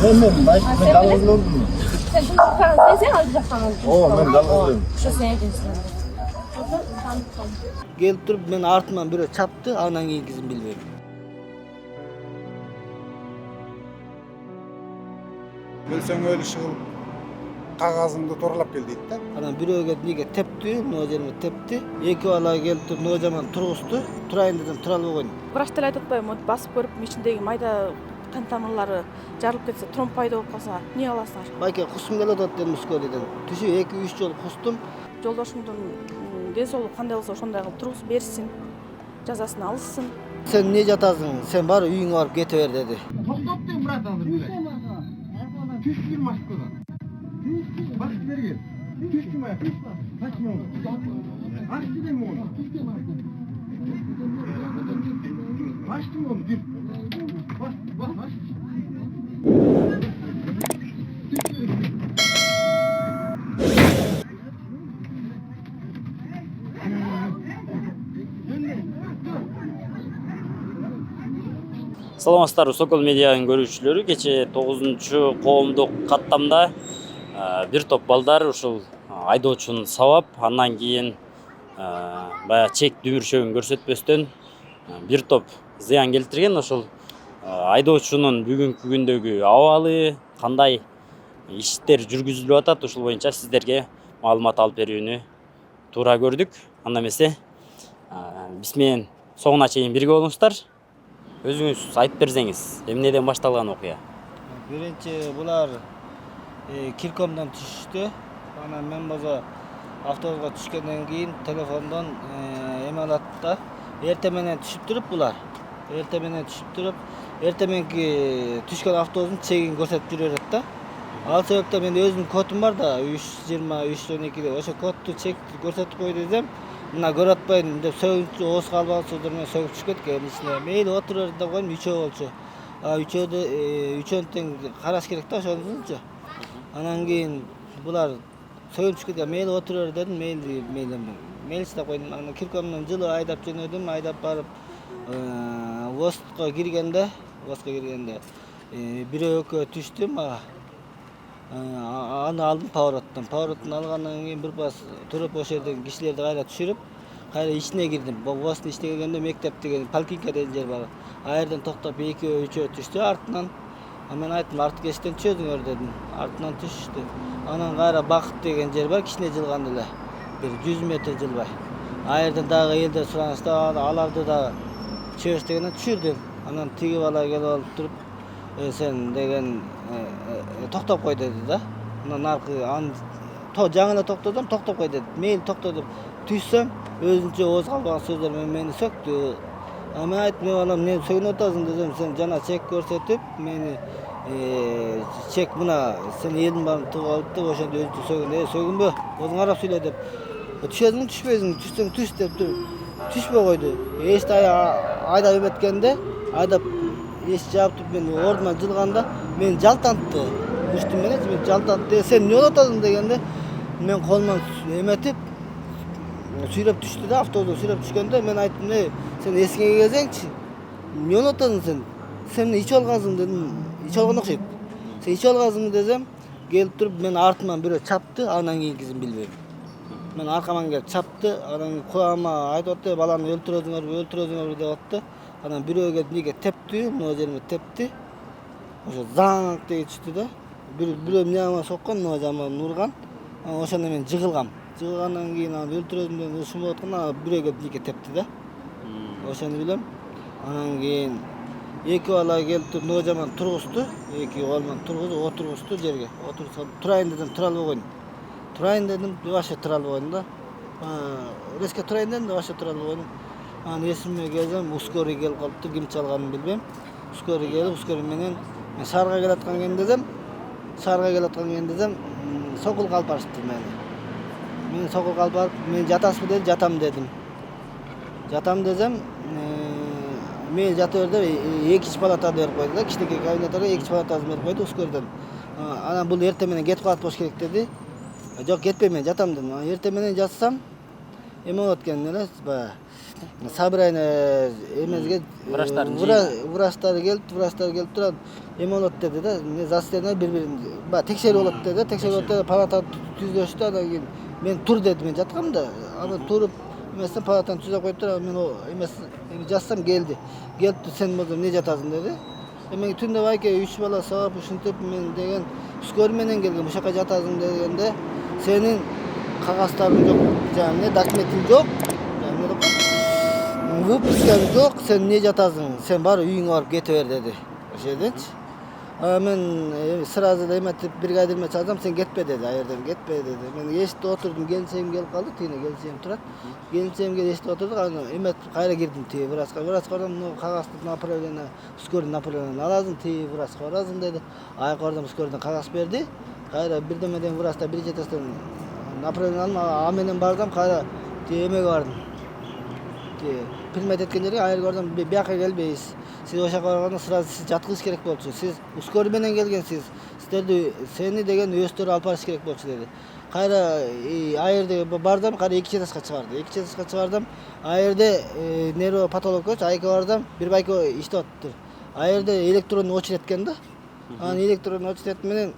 Ben dalgız oldum. Sen şimdi sen alacaksan Ben dalgızım. Şu sen ekinsin. Gelip turup men artımdan biri çaptı, anan kийinкисин bilbeyim. Bilsең öyle iş kılıp kagazыңды torlap gel deydi da. Anan biri gelip nege tepti, no жерime tepti. Эки бала келип туруп no жаман тургузду. Турайын десем тура албай койдум. Врач деле айтып атпайбы, вот басып көрүп ичиндеги майда қан тамырлары жарылып кетсе, тромб пайда болуп калса, эмне кыласыңар? Байке кусум келип атат дедим Мускориден. Түшүп 2-3 жолу кустум. Жолдошумдун ден соолугу кандай болсо ошондой кылып тургузуп берсин, жазасын алышсын. Sen ne жатасың? Sen бары үйүңө барып кете бер деди. Toktop deyin Murat abi bile. Tüskün maskodan. Bak gel. Tüskün ayak. Kaçma onu. Açtı değil mi onu? Açtı mı onu? Dur. Bak aç. Саламатсыздарбы, Сокол медианын көрүүчүлөрү. Кече 9-коомдук каттамда бир топ балдар ушул айдоочуну сабап, андан кийин баягы чек дүмүрчөгүн көрсөтпөстөн бир топ зыян келтирген. Ошол айдоочунун бүгүнкү күндөгү абалы, кандай иштер жүргүзүлүп атат, ушул боюнча сиздерге маалымат алып берүүнү туура көрдүк. Анда эмесе биз менен соңуна чейин бирге болуңуздар. Өзүңүз айтып берсеңиз, эмнеден башталган окуя? Биринчи булар Киркомдон түшүштү. Анан мен болсо автобуска түшкөндөн кийин телефондон эме алат да. Эртең менен түшүп туруп булар. Эртең менен түшүп туруп, эртең мененки түшкөн автобустун чегин көрсөтүп жүрөт да. Ал себептен мен өзүмдүн кодум бар да, 320 312 деп. Ошо кодду чек көрсөтүп кой десем, мына көрүп атпайм деп сөгүнчү ооз калбаган сөздөр менен сөгүп түшүп кеткен ичине. Мейли отур деп койдум, үчөө болчу. Үчөөнү тең караш керек да ошондунчу. Анан кийин булар сөгүп түшүп кеткен. Мейли отур дедим, мейличи деп койдум. Анан Киркомдон жылы айдап жөнөдүм, айдап барып ВОЗко киргенде бирөө экөө түштү мага. Аны алдым Повороттон алгандан кийин бир бас туруп ошол жерден кишилерди кайра түшүрүп, кайра ичине кирдим. ВОЗдун ичине киргенде мектеп деген Полкинка деген жер бар. А жерден токтоп 2-3 түштү артынан. Мен айттым, арткы эшиктен түшөдүңөр дедим. Артынан түшүштү. Анан кайра Бакыт деген жер бар, кичине жылган эле. Бир 100 метр жылбай. А жерден дагы элдер суранышты, аларды да чөбөш дегенден түшүрдүм. Анан тиги бала келип алып туруп, сен деген токтоп кой деди да. Анан аркы жаңы эле токтодум, токтоп кой деди. Мейли токтодум. Түшсөм, өзүнчө ооз калбаган сөздөр менен мени сөктү. Мен айттым, балам, эмне сөгүнүп атасың десем, сен жана чек көрсөтүп, мени чек мына сен элдин баарын тыгып алып деп ошондо өзү сөгүн. Сөгүнбө, өзүң карап сүйлө деп. Түшөсүң, түшпөйсүң, түшсөң түш деп туруп. Түшпөй койду. Эшти айдап эметкенде, айдап эш жаптып мен ордуман жылганда мени жалтантты. Үстүм менен мени жалтантты. Сен эмне болуп атасың дегенде, мен колуман эметип сүйрөп түштү да, автобустан сүйрөп түшкөндө мен айттым, сен эсиңе келсеңчи, эмне болуп атасың сен? Сен ичип алгансың дедим. Ичип алган окшойт. Сен ичип алгансың десем, келип туруп мен артыман бирөө чапты, андан кийинкисин билбейм. Мен аркаман келип чапты, анан кулагыма айтып атты, баланы өлтүрөсүңөр деп атты. Анан бирөө келип неге тепти, но жериме тепти. Ошо заң деп түштү да. Бирөө мыягыма соккон, но жаман урган. Ошондо мен жыгылгам. Жыгылгандан кийин аны өлтүрөсүң деп ушунуп атканда бирөө келип неге тепти да. Ошону билем. Анан кийин эки бала келип туруп но жаман тургузду. Эки колунан отургузду жерге. Турайын десем тура албай койдум. Турайын дедим, вообще тура албай койдум да. Резко турайын дедим, вообще тура албай койдум. Анан эсиме келсем, ускорый келип калыптыр, ким чалганын билбейм. Ускорый келип, ускорый менен мен шаарга келаткан десем, сокулга алып барышты мени. Мен сокулга алып барып, мен жатасызбы деди, жатам дедим. Жатам десем, мен жата бер деп экинчи палатаны берип койду да, кичинекей кабинеттерге экинчи палатасын берип койду ускорыйдан. Анан бул эртең менен кетип калат болуш керек деди. Жок, кетпейм, мен жатам дедим. Эртең менен жатсам, эме болот экен эле, баягы Сабырайны эмезге Врачтардын врачтар келип турат. Эме болот деди да. Мен заседание бири-бирин текшерүү болот деди. Текшерүү болот деди. Палата түздөштү. Андан кийин мен тур деди. Мен жаткам да. Аны туруп эместен палатаны түзөп коюп туруп мен эмес жазсам келди. Келип сен болсо эмне жатасың деди. Эми түндө байке 3 бала сабап ушинтип мен деген скорый менен келген ушака жатасың дегенде сенин кагаздарың жок, жаңы документиң жок. Выпускаң жок, сен эмне жатасың? Сен бар үйүңө барып кете бер деди. Ошеденчи. Мен сразу эметип бригадирме чалсам сен кетпе деди. Аерден кетпе деди. Мен эшитип отурдум, келинчегим келип калды, тигине келинчегим турат. Келинчегимге эшитип отурдук, аны эметип кайра кирдим тиги врачка. Врачка мына кагазды направление, скорый направление аласың, тиги врачка барасың деди. Айкордон скорыйдан кагаз берди. Кайра бирдемеден врачта бир жетестен направление алдым, а менен бардым, кайра тиги эмеге бардым. Примет эткен жерге айыргордон бияка келбейсиз. Сиз ошака барганда сразу сиз жаткызыш керек болчу. Сиз ускорый менен келгенсиз. Сиздерди сени деген өздөрү алып барыш керек болчу деди. Кайра айырды бардым, кайра 2 жеташка чыгарды. 2 жеташка чыгардым. Айырды нейропатологко айка бардым. Бир байке иштеп атыптыр. Айырды электронный очередь эткен да. Анан электронный очередь менен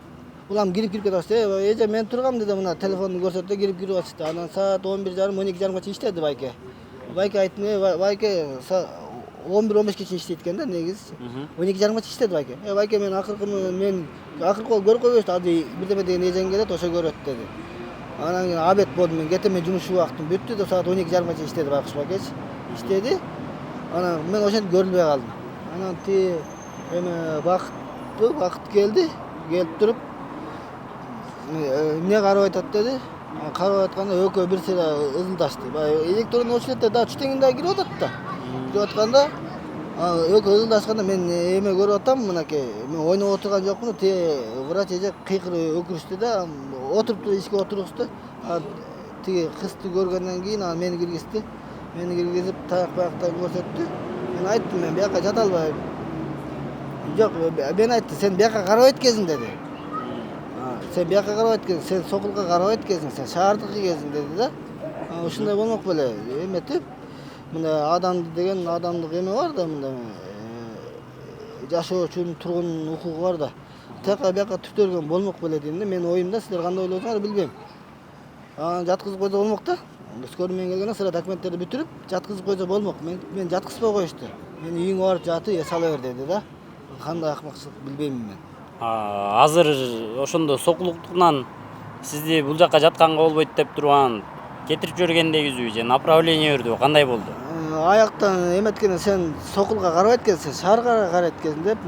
улам кирип кетишти. Эже мен тургам деди, мына телефонду көрсөттү, кирип атышты. Анан саат 11:30-12:30 иштеди байке. Байке айттым, байке 11-15 чейин иштейт экен да негиз. 12:30 иштеди байке. Байке мен акыркы көрүп койбошту, ады бирдеме деген эжең келет, ошо көрөт деди. Анан кийин обед болду, мен кетем, мен жумуш убактым бүттү деп саат 12:30 чейин иштеди байкуш байкеч. Иштеди. Анан мен ошентип көрүлбөй калдым. Анан эме вакыт келди. Келип туруп эмне карап атат деди. Карап атканда экөө бир сыйра ызылдашты. Электронный очередте да чүтеңинде кирип атат да. Кирип атканда экөө ызылдашканда мен эме көрүп атам, мынакей. Мен ойноп отурган жокмун. Врач эже кыйкырып өкүрүштү да, отуруп ишке отургузду. Тиги кызды көргөндөн кийин аны мени киргизди. Мени киргизип таяк-баяктан көрсөттү. Мен айттым, мен бияка жата албайм. Жок, мен айттым, сен бияка карап эткезиң деди. Сен бияка карап эткезиң, сен сокулга карап эткезиң, сен шаардыкка кезиң деди да. Ушундай болмок беле, эметип, мына адамды деген адамдык эме бар да, мында жашоо үчүн тургун укугу бар да. Тияка бияка түптөлгөн болмок беле дейм да. Менин оюмда, силер кандай ойлойсуңар билбейм. Жаткызып койсо болмок да. Скорый менен келгенде сыра документтерди бүтүрүп, жаткызып койсо болмок. Мен жаткызбай коюшту. Мен үйүңө барып жатып, сала бер деди да. Кандай акмакчылык билбейм мен. Азыр ошондо сокулуктугунан сизди бул жакка жатканга болбойт деп турган кетирип жибергендегизби же направление бердиби, кандай болду? Аяктан эметкенде сен сокулга карап эткезсиң, шаарга карап эткезиң деп,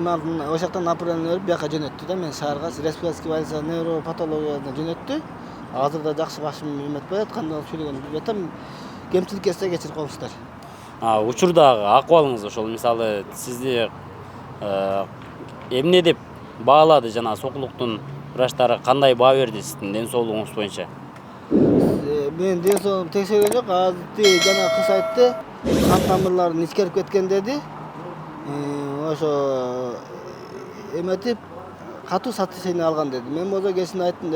ошоктон направление берип бияка жөнөттү да. Мен шаарга республикалык больница нейропатологиясына жөнөттү. Азырда жакшы башым эметпей атат, кандай сүйлөгөнүмдү билбей атам. Кемчилик кетсе кечирип коюңуздар. Учурдагы акыбалыңыз ошол, мисалы сизди эмне деп баалады жана сокулуктун врачтары кандай баа берди сиздин ден соолугуңуз боюнча? Мен ден соолугумду текшерген жок. Азыр жана кыз айтты, кан тамырларым ичкерип кеткен деди. Ошо эметип катуу сотрясение алган деди. Мен болсо кечинде айттым,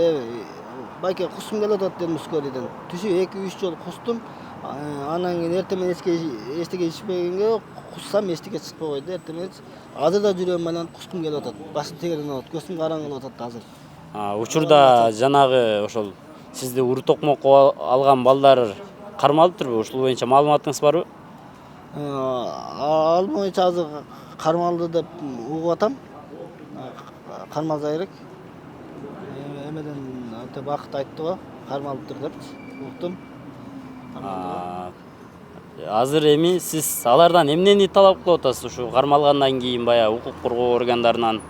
байке кусум келип атат дедим скорыйдан. Түшүп 2-3 жолу кустум. Анан кийин эртең эчтеке ичпегенге куссам эчтеке чыкпай койду. Эртең азыр да жүрөм менен кускум келип атат. Башым тегеренип атат, көзүм караңгылап атат азыр. Учурда жанагы ошол сизди уру токмокко алган балдар кармалыптырбы? Ушул боюнча маалыматыңыз барбы? Ал боюнча азыр кармалды деп угуп атам. Кармалса керек. Эмеден бакыт айтты го, кармалыптыр деп уктум. Азыр эми сиз алардан эмнени талап кылып атасыз ушу кармалгандан кийин баягы укук коргоо органдарынан?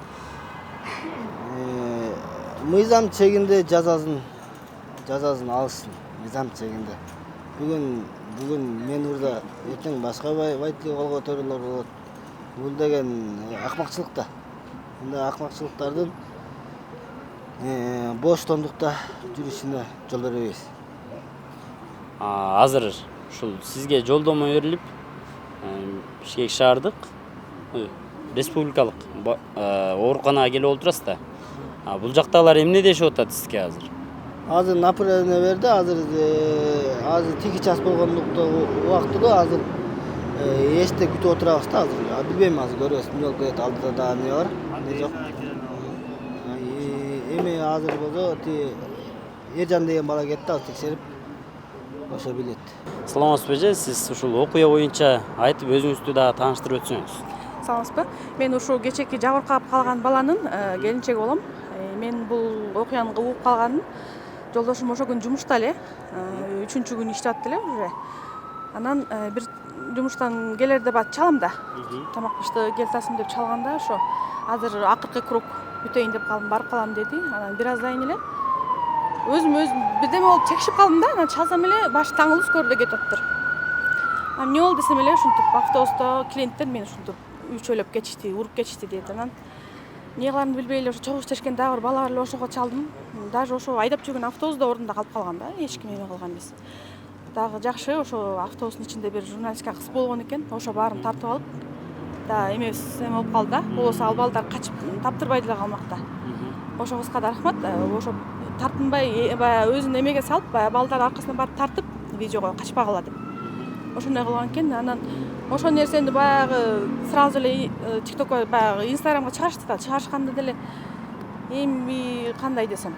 Мыйзам чегинде жазасын алышсын, мыйзам чегинде. Бүгүн мен урда, эртең башка байти колго төрөлөр болот. Бул деген акмакчылык да. Мындай акмакчылыктардын боштондукта жүрүшүнө жол беребейбиз. Азыр ушул сизге жолдомо берилип, Бишкек шаардык республикалык ооруканага келип отурасыз да. Бул жактагылар эмне дешип атат сизге азыр? Азыр направление берди. Азыр тики час болгондуктан убактылуу азыр эшикте күтүп отурабыз да азыр. Билбейм азыр көрөбүз. Эмне болуп кетет, алдыда дагы эмне бар, эмне жок. Эми азыр болсо Эржан деген бала кетти, ал текшерип ошо билет. Саламатсызбы эже, сиз ушул окуя боюнча айтып өзүңүздү дагы тааныштырып өтсөңүз. Саламатсызбы? Мен ушул кечээки жабыркап калган баланын келинчеги болом. Мен бул окуяны угуп калганын жолдошум ошо күнү жумушта эле, 3-күнү иштеп эле уже. Анан бир жумуштан келерде бат чалам да. Тамак ишти келтасым деп чалганда ошо азыр акыркы круг бүтөйүн деп калдым, барып калам деди. Анан бир аздан эле өзүм бирдеме болуп чекишип калдым да, анан чалсам эле башы таңылып скоройдо кетип атыптыр. Эмне болду десем эле ушинтип автобуста клиенттер мени ушинтип үчөлөп кетишти, уруп кетишти дейт. Анан эмне кыларымды билбей эле ошо чогуш тешкен дагы бир бала бар эле, ошого чалдым. Даже ошо айдап жүргөн автобус да ордунда калып калган да, эч ким эме кылган эмес. Дагы жакшы ошо автобустун ичинде бир журналистка кыз болгон экен, ошо баарын тартып алып, да эме болуп калды да. Болбосо ал балдар качып таптырбай деле калмакта. Ошо кызга да рахмат. Ошо тартынбай баягы өзүн эмеге салып, баягы балдар аркасынан барып тартып, видеого качпагыла деп. Ошондой кылган экен. Анан ошол нерсени баягы сразу эле ТикТокко баягы Инстаграмга чыгарышты да. Чыгарышканда деле эми кандай десем,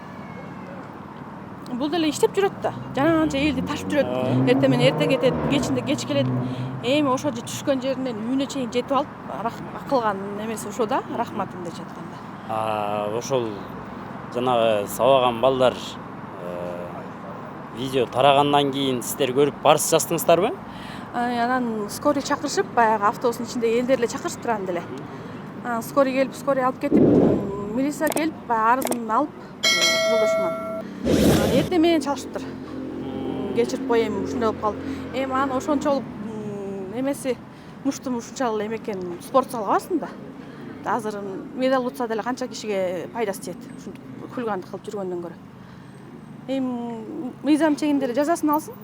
бул деле иштеп жүрөт да. Жанагынча элди ташып жүрөт. Эртең менен эрте кетет, кечинде кеч келет. Эми ошо түшкөн жеринен үйүнө чейин жетип алып кылган эмеси ошо да, рахматым деп жатканда. Ошол жанагы сабаган балдар видео тарагандан кийин сиздер көрүп барс жаздыңыздарбы? Анан скорый чакырышып, баягы автобустун ичинде элдер эле чакырышыптыр аны деле. Анан скорый келип, скорый алып кетип, милиция келип, баягы арызын алып жолдошуман. Эртең менен чалышыптыр. Кечирип кой, эми ушундай болуп калды. Эми анын ошончолук эмеси муштум ушунчалык эме экен, спорт залы барсын да. Азыр медаль утса деле канча кишиге пайдасы тиет, ушинтип хулигандык кылып жүргөндөн көрө. Эми мыйзам чегинде жазасын алсын.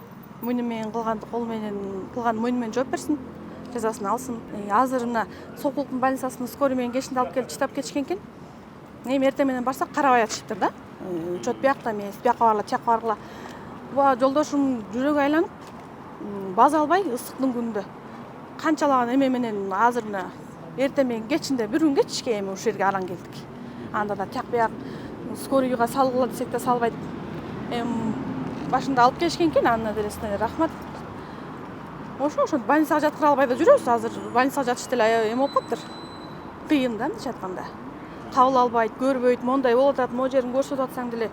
Мойну менен кылганды кол менен кылган мойну менен жооп берсин, жазасын алсын. Азыр мына Сокулуктун больницасына скорый менен кечинде алып келип чыдап кетишкен экен. Эми эртең менен барсак карабай атышыптыр да. Учет биякта эмес, бияка баргыла, тияка баргыла. Буга жолдошум жүрөгү айланып, база албай ысыктын күнүндө канчалаган эме менен азыр мына эртең менен кечинде бир күн кечке эми ушул жерге аран келдик. Анда да тияк бияк скорыйга салгыла десек да салбайт. Эми башында алып келишкен экен, анын делесине рахмат. Ошо больницага жаткыра албай да жүрөбүз. Азыр больницага жатыш деле эме болуп калыптыр. Кыйын да мындайча айтканда. Кабыл албайт, көрбөйт, мондай болуп атат, могу жерин көрсөтүп атсаң деле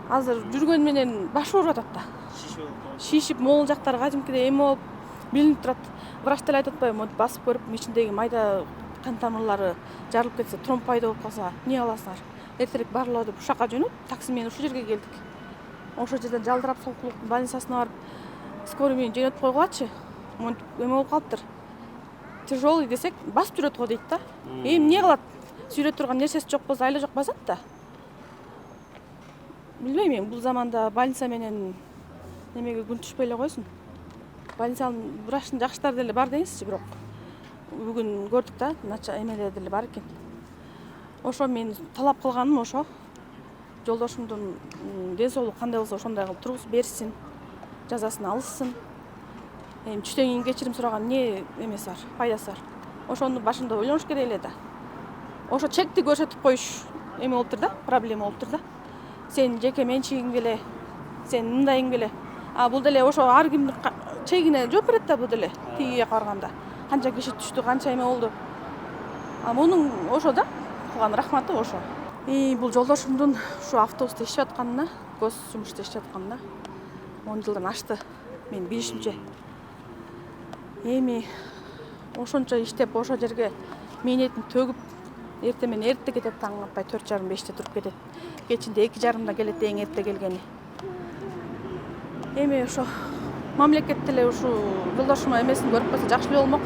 азыр жүргөн менен баш ооруп атат да. Шишип, могул жактары кадимкидей эме болуп билинип турат. Врач деле айтып атпайбы, монтип басып көрүп, ичиндеги майда кан тамырлары жарылып кетсе, тромб пайда болуп калса, эмне кыласыңар? Эртерээк баргыла деп ушака жөнөп, такси менен ушул жерге келдик. Ошол жерден жалдырап Сокулуктун больницасына барып, скорый менен жөнөтүп койгулачы. Монтип эме болуп калыптыр. Тяжелый десек, басып жүрөт го дейт да. Эми эмне кылат? Сүйрөт турган нерсеси жок болсо, айла жок басат да. Билбейм, эми бул заманда больница менен немеге күн түшпөй эле койсун. Больницанын врачтын жакшылары деле бар деңизчи, бирок бүгүн көрдүк да, нача эмелер деле бар экен. Ошо мен талап кылганым ошо. Жолдошумдун ден соолугу кандай болсо ошондой кылып тургузуп берсин, жазасын алышсын. Эми түштөн кийин кечирим сураган эмне эмеси бар, пайдасы бар. Ошону башында ойлонуш керек эле да. Ошо чекти көрсөтүп коюш эме болуптур да, проблема болуптур да. Сен жеке менчигиң беле, сен мындайың беле. Бул деле ошо ар кимдин чегине жооп берет да бул деле. Тиги жака барганда канча киши түштү, канча эме болду. Мунун ошо да кылган рахматы ошо. Бул жолдошумдун ушу автобуста иштеп атканына, гос жумушта иштеп атканына 10 жылдан ашты менин билишимче. Эми ошончо иштеп ошол жерге мээнетин төгүп, эртең менен эрте кетет, таң атпай 4:30-5-те туруп кетет. Кечинде 2:30-да келет, эң эрте келгени. Эми ошо мамлекет деле ушу жолдошума эмесин көрүп койсо жакшы эле болмок.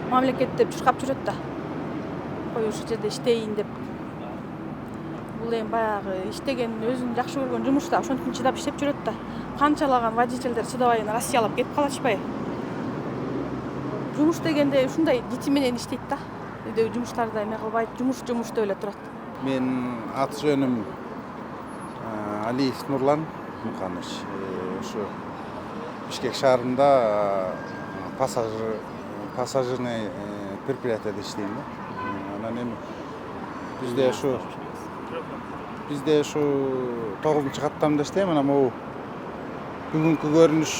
Мамлекет деп чуркап жүрөт да. Кой ушул жерде иштейин деп. Бул эми баягы иштеген, өзүн жакшы көргөн жумушта ошентип чыдап иштеп жүрөт да. Канчалаган водительдер чыдабай Россиялап кетип калышпайбы? Жумуш дегенде ушундай жити менен иштейт да. Үйдөгү жумуштарды эме кылбайт, жумуш деп эле турат. Мен аты жөнүм Алиев Нурлан Муханович. Ушу Бишкек шаарында пассажирный предприятияда иштейм да. Анан эми бизде ушу 9-чу каттамда иштейм. Анан могу бүгүнкү көрүнүш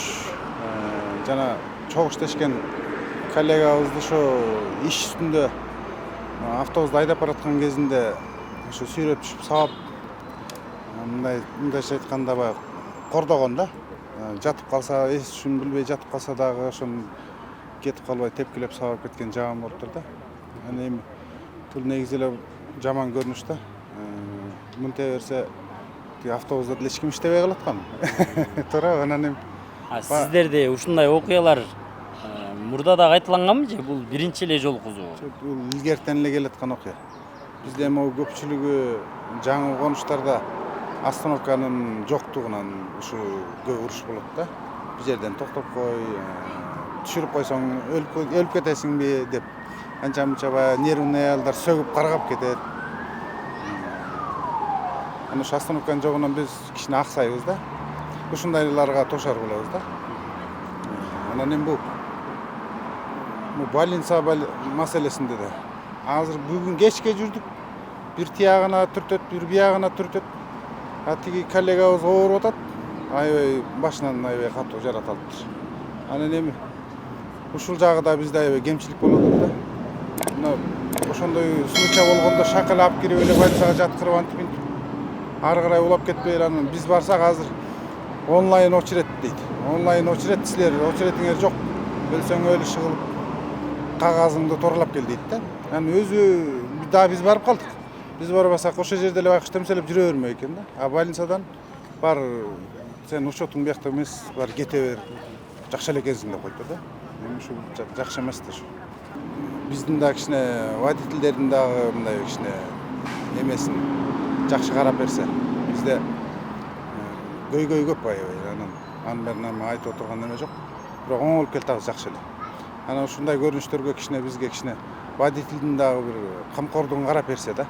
жана чогуу иштешкен коллегабызды ошо иш үстүндө автобусду айдап бараткан кезинде ошо сүйрөп түшүп сабап мындайча айтканда баягы кордогон да. Жатып калса, эс түшүн билбей жатып калса дагы ошону кетип калбай тепкилеп сабап кеткен жагым болуптур да. Аны эми бул негизи эле жаман көрүнүш да. Мынтей берсе автобуста деле эч ким иштебей калат экен. Туура, анан эми сиздерде ушундай окуялар мурда да кайталанганбы же бул биринчи эле жолу кузуу? Бул илгертен эле келаткан окуя. Бизде могу көпчүлүгү жаңы конуштарда остановканын жоктугунан ушу көп уруш болот да. Бир жерден токтоп кой, түшүрүп койсоң өлүп кетесиңби деп. Анча мынча баягы нервный аялдар сөгүп каргап кетет. Аны ушу остановканын жогунан биз кичине аксайбыз да. Ушундайларга тошар болобуз да. Анан эми бул больница маселесинде да. Азыр бүгүн кечке жүрдүк. Бир тиягына түртөт, бир биягына түртөт. Тиги коллегабыз ооруп атат. Аябай башынан аябай катуу жаратылыптыр. Анан эми ушул жагы да бизде аябай кемчилик болуп атат да. Мына ошондой случай болгондо шакал алып кирип эле больницага жаткырып антип ары карай улап кетпей анан биз барсак азыр онлайн очеред дейт. Онлайн очеред силер очередиңер жок. Өлсөң өлүш кылып кагазыңды торлап кел дейт да. Анан өзү да биз барып калдык. Биз барбасак ошол жерде эле байкуш темселеп жүрө бермек экен да. А больницадан бар сен учетуң биякта эмес, бар кете бер. Жакшы эле экенсиң деп койду да. Эми ушу жакшы эмес да ушу. Биздин да кичине водительдердин дагы мындай кичине эмесин жакшы карап берсе. Бизде көйгөй көп аябай. Анын бәрін айтып отырған неме жоқ. Бирок оңолуп келди жакшы эле. Анан ушундай көрүнүштөргө бизге кичине водительдин дагы бир камкордугун карап берсе да.